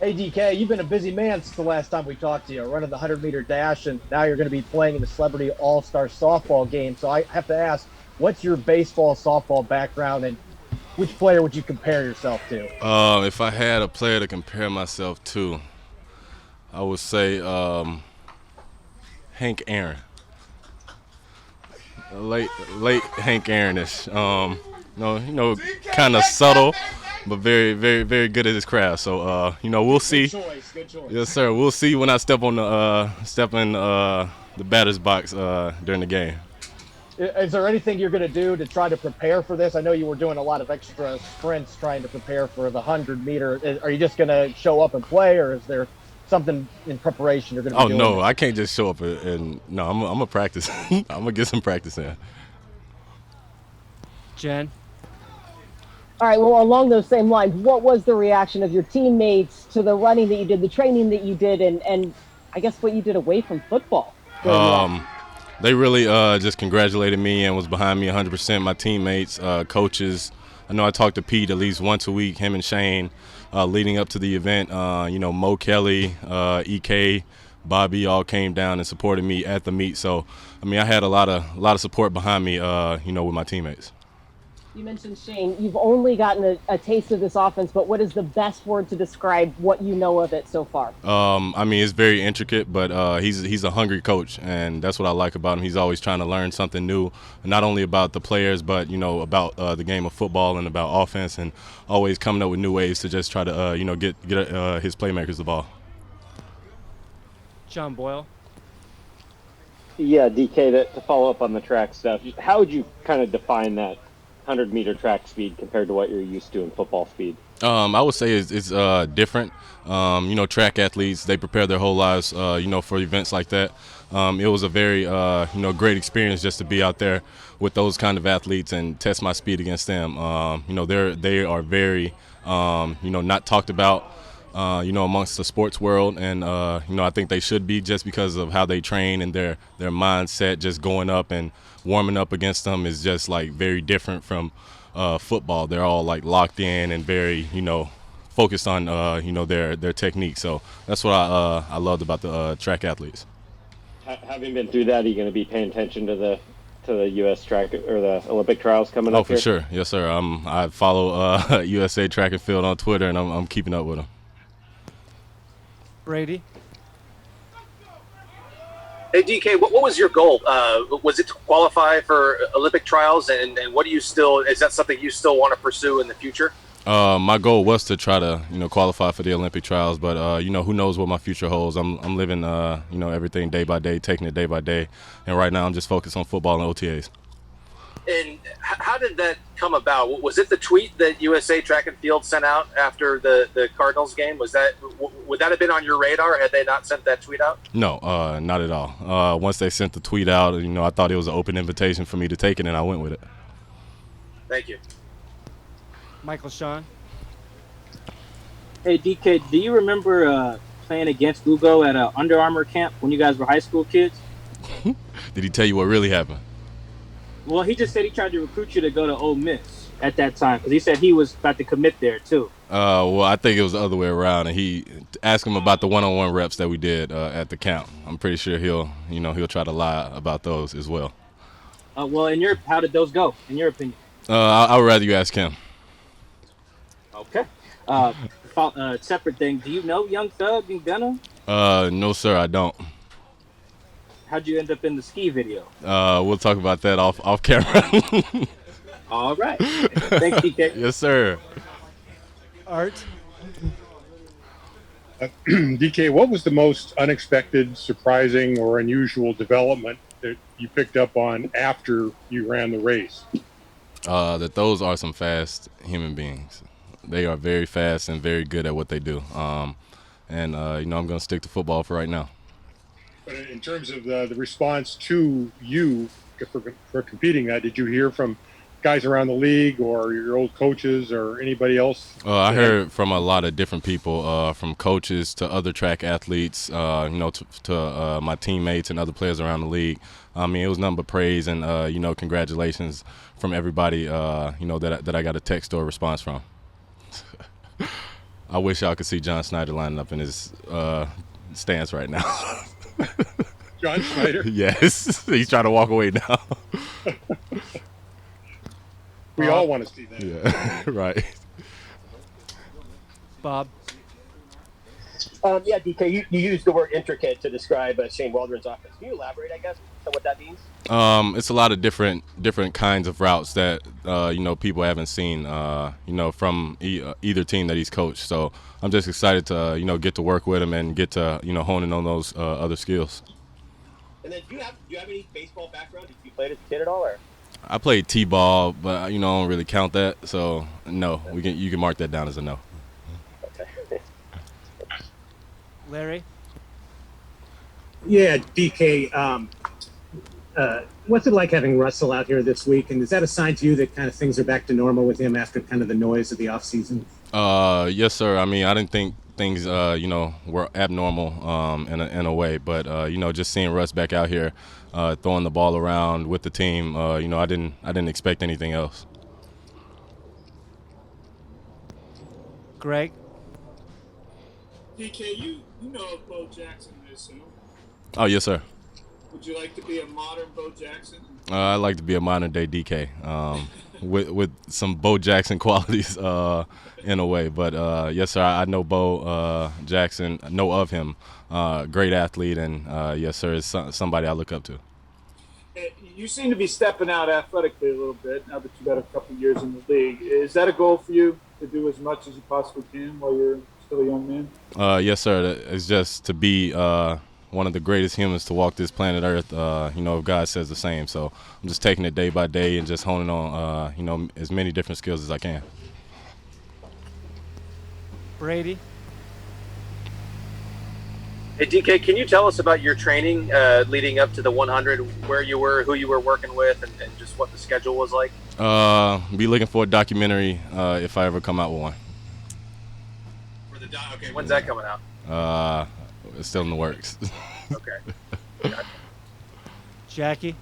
Hey DK, you've been a busy man since the last time we talked to you, running the 100-meter dash, and now you're going to be playing in the Celebrity All-Star softball game. So I have to ask, what's your baseball, softball background, and which player would you compare yourself to? If I had a player to compare myself to, I would say Hank Aaron, late Hank Aaronish. Kind of subtle, but very, very, very good at his craft. So, we'll Good see. choice. Good choice. Yes, sir. We'll see when I step in the batter's box during the game. Is there anything you're going to do to try to prepare for this? I know you were doing a lot of extra sprints trying to prepare for the 100-meter. Are you just going to show up and play, or is there something in preparation you're going to be Oh doing? no, I can't just show up and no, I'm gonna practice. I'm gonna get some practice in. Jen? All right, well, along those same lines, what was the reaction of your teammates to the running that you did, the training that you did, and I guess what you did away from football? They really just congratulated me and was behind me 100%. My teammates, coaches. I know I talked to Pete at least once a week, him and Shane, leading up to the event. Mo Kelly, EK, Bobby all came down and supported me at the meet. So, I had a lot of support behind me, with my teammates. You mentioned Shane. You've only gotten a taste of this offense, but what is the best word to describe what you know of it so far? It's very intricate, but he's a hungry coach, and that's what I like about him. He's always trying to learn something new, not only about the players, but about the game of football and about offense, and always coming up with new ways to just try to get his playmakers the ball. John Boyle? Yeah, DK, to follow up on the track stuff, how would you kind of define that 100-meter track speed compared to what you're used to in football speed? I would say it's different. Track athletes, they prepare their whole lives, for events like that. It was a very, great experience just to be out there with those kind of athletes and test my speed against them. They are very, not talked about, amongst the sports world, and I think they should be, just because of how they train and their mindset. Just going up and warming up against them is just like very different from football. They're all like locked in and very, focused on their technique. So that's what I loved about the track athletes. Having been through that, are you going to be paying attention to the U.S. track or the Olympic trials coming up? Oh, for sure, yes, sir. I follow USA Track and Field on Twitter, and I'm keeping up with them. Brady? Hey DK, what was your goal? Was it to qualify for Olympic trials, and what do you still? Is that something you still want to pursue in the future? My goal was to try to qualify for the Olympic trials, but who knows what my future holds. I'm living everything day by day, taking it day by day, and right now I'm just focused on football and OTAs. And how did that come about? Was it the tweet that USA Track and Field sent out after the Cardinals game? Would that have been on your radar? Had they not sent that tweet out? No, not at all. Once they sent the tweet out, I thought it was an open invitation for me to take it, and I went with it. Thank you. Michael Sean? Hey, DK, do you remember playing against Ugo at an Under Armour camp when you guys were high school kids? Did he tell you what really happened? Well, he just said he tried to recruit you to go to Ole Miss at that time, because he said he was about to commit there, too. Well, I think it was the other way around, and he asked him about the one-on-one reps that we did at the camp. I'm pretty sure he'll try to lie about those as well. Well, how did those go, in your opinion? I would rather you ask him. Okay. Separate thing, do you know Young Thug and Gunna? No, sir, I don't. How'd you end up in the ski video? We'll talk about that off camera. All right. Thanks, DK. Yes, sir. Art? DK, what was the most unexpected, surprising, or unusual development that you picked up on after you ran the race? That those are some fast human beings. They are very fast and very good at what they do. I'm going to stick to football for right now. But in terms of the response to you for competing that, did you hear from guys around the league or your old coaches or anybody else? I heard from a lot of different people, from coaches to other track athletes, to my teammates and other players around the league. It was nothing but praise and, congratulations from everybody, that I got a text or a response from. I wish y'all could see John Snyder lining up in his stance right now. John Snyder? Yes, he's trying to walk away now. We all want to see that. Yeah, right. Bob. Yeah, DK, you used the word intricate to describe Shane Waldron's offense. Can you elaborate, I guess, on what that means? It's a lot of different kinds of routes that people haven't seen from either team that he's coached. So I'm just excited to get to work with him and get to honing on those other skills. And then, do you have any baseball background? Did you play it as a kid at all, or? I played t-ball, but I don't really count that. So no, you can mark that down as a no. Okay. Larry. Yeah, DK. What's it like having Russell out here this week? And is that a sign to you that kind of things are back to normal with him after kind of the noise of the offseason? Yes, sir. I mean, I didn't think things, were abnormal in a way, but just seeing Russ back out here, throwing the ball around with the team, I didn't expect anything else. Greg. DK, you know of Bo Jackson, I assume. Oh, yes, sir. Would you like to be a modern Bo Jackson? I'd like to be a modern day DK, with some Bo Jackson qualities in a way. But yes, sir, I know Bo Jackson, know of him, great athlete, and yes, sir, is somebody I look up to. You seem to be stepping out athletically a little bit now that you've got a couple of years in the league. Is that a goal for you to do as much as you possibly can while you're still a young man? Yes, sir. It's just to be one of the greatest humans to walk this planet Earth. If God says the same. So I'm just taking it day by day and just honing on, as many different skills as I can. Brady. Hey, DK, can you tell us about your training leading up to the 100, where you were, who you were working with, and just what the schedule was like? Be looking for a documentary if I ever come out with one. Okay, when's that coming out? It's still in the works. Okay. Gotcha. Jackie.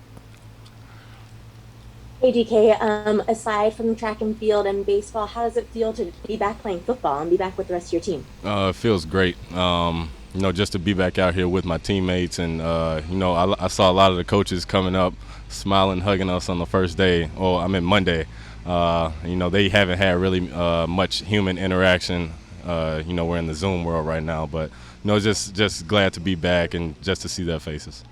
Hey DK, aside from track and field and baseball, how does it feel to be back playing football and be back with the rest of your team? It feels great. Just to be back out here with my teammates, and I saw a lot of the coaches coming up, smiling, hugging us on the first day. Monday. They haven't had really much human interaction. We're in the Zoom world right now, but just glad to be back and just to see their faces.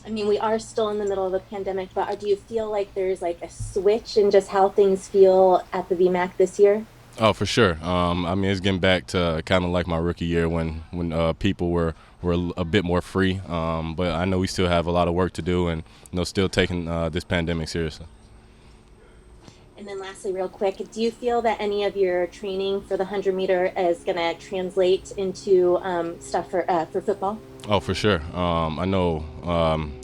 I mean, we are still in the middle of a pandemic, but do you feel like there's like a switch in just how things feel at the VMAC this year? Oh, for sure. It's getting back to kind of like my rookie year when people were a bit more free. But I know we still have a lot of work to do, and still taking this pandemic seriously. And then lastly, real quick, do you feel that any of your training for the 100-meter is going to translate into stuff for football? Oh, for sure. I know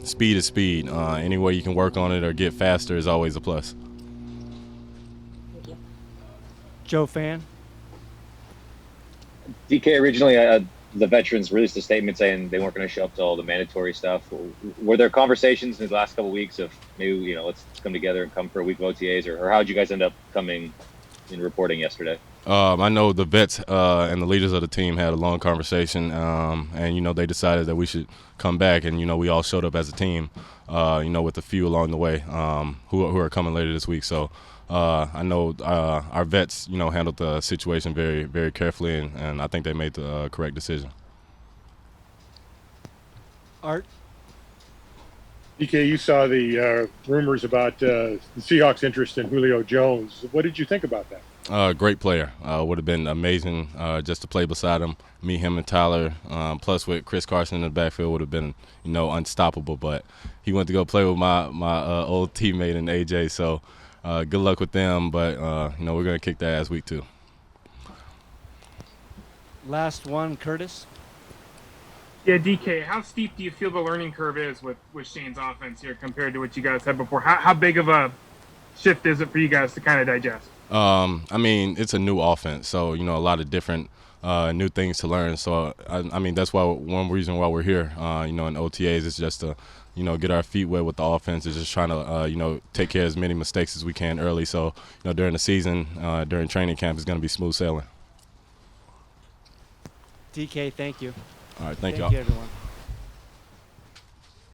speed is speed. Any way you can work on it or get faster is always a plus. Thank you. Joe Fan. DK, originally the veterans released a statement saying they weren't going to show up to all the mandatory stuff. Were there conversations in the last couple of weeks of maybe, let's come together and come for a week of OTAs, or how did you guys end up coming and reporting yesterday? I know the vets and the leaders of the team had a long conversation, and they decided that we should come back, and we all showed up as a team, with a few along the way who are coming later this week. So I know our vets handled the situation very, very carefully, and I think they made the correct decision. Art. DK, you saw the rumors about the Seahawks' interest in Julio Jones. What did you think about that? Great player. Would have been amazing just to play beside him. Me, him, and Tyler, plus with Chris Carson in the backfield, would have been, unstoppable. But he went to go play with my old teammate in AJ. So good luck with them. But we're gonna kick that ass week 2. Last one, Curtis. Yeah, DK, how steep do you feel the learning curve is with Shane's offense here compared to what you guys had before? How big of a shift is it for you guys to kind of digest? It's a new offense, so, a lot of different new things to learn. So, that's one reason why we're here, in OTAs is just to, get our feet wet with the offense, is just trying to, take care of as many mistakes as we can early. So, during the season, during training camp, it's going to be smooth sailing. DK, thank you. All right, thank Thank you, y'all. everyone.